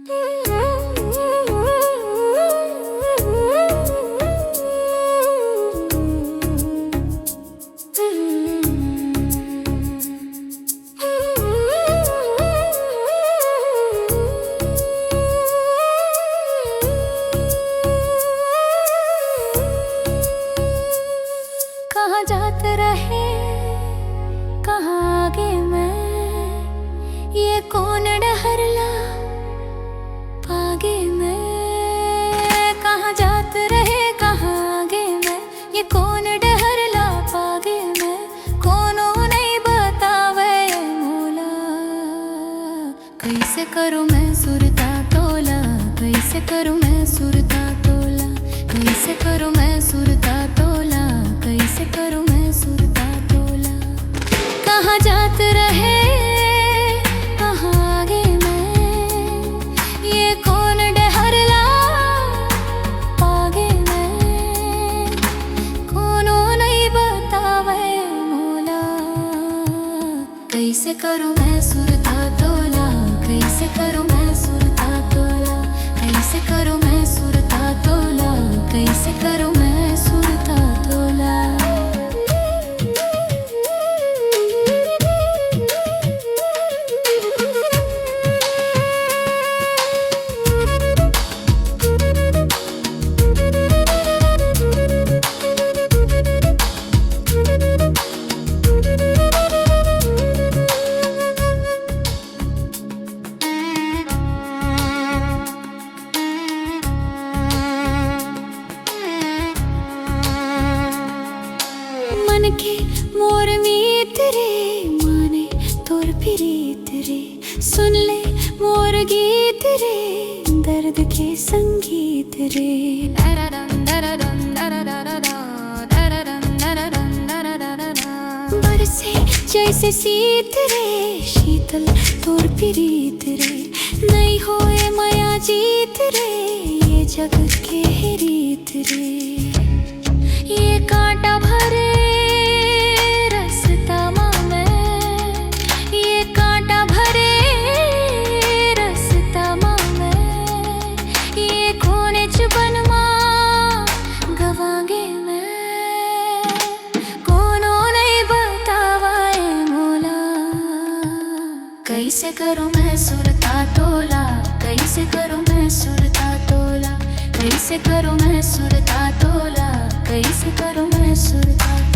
कहाँ जाते रहे कहाँ आगे मैं, ये कौन डहरला पागे मैं। कहाँ जाते रहे कहाँ आगे मैं, ये कौन डहरला पागे मैं। कोनो नहीं बतावे मोला, कैसे करूँ मैं सुरता तोला, कैसे करूँ मैं सुरता तोला, कैसे करूँ मैं सुरता तोला, कैसे करूँ मैं सुरता तोला। कहाँ जाते रहे कहाँ आगे मैं, ये कौन डहरला पागे मैं। कोनो नहीं बतावे मोला, कैसे करूँ मैं सुरता तोला, कैसे करूँ मैं सुरता तोला, कैसे करूँ मैं सुरता तोला, कैसे करूँ मैं सुरता तोला। मन के मोर मीत रे, माने तोर प्रीत रे। सुन ले मोर गीत रे, दर्द के संगीत रे। बरसे जैसे शीत रे, शीतल तोर प्रीत रे। नहीं होए माया जीत रे, ये जग के रीत रे। ये कांटा भरे रास्ता में, ये कांटा भरे रास्ता में। ये कोने चुबन मां गवांगे मैं, कोनो नहीं बतावाए मोला। कैसे करूँ मैं सुरता तोला, कैसे करूँ मैं सुरता तोला, कैसे करूँ मैं सुरता तोला, कैसे करूँ मैं सुरता तोला।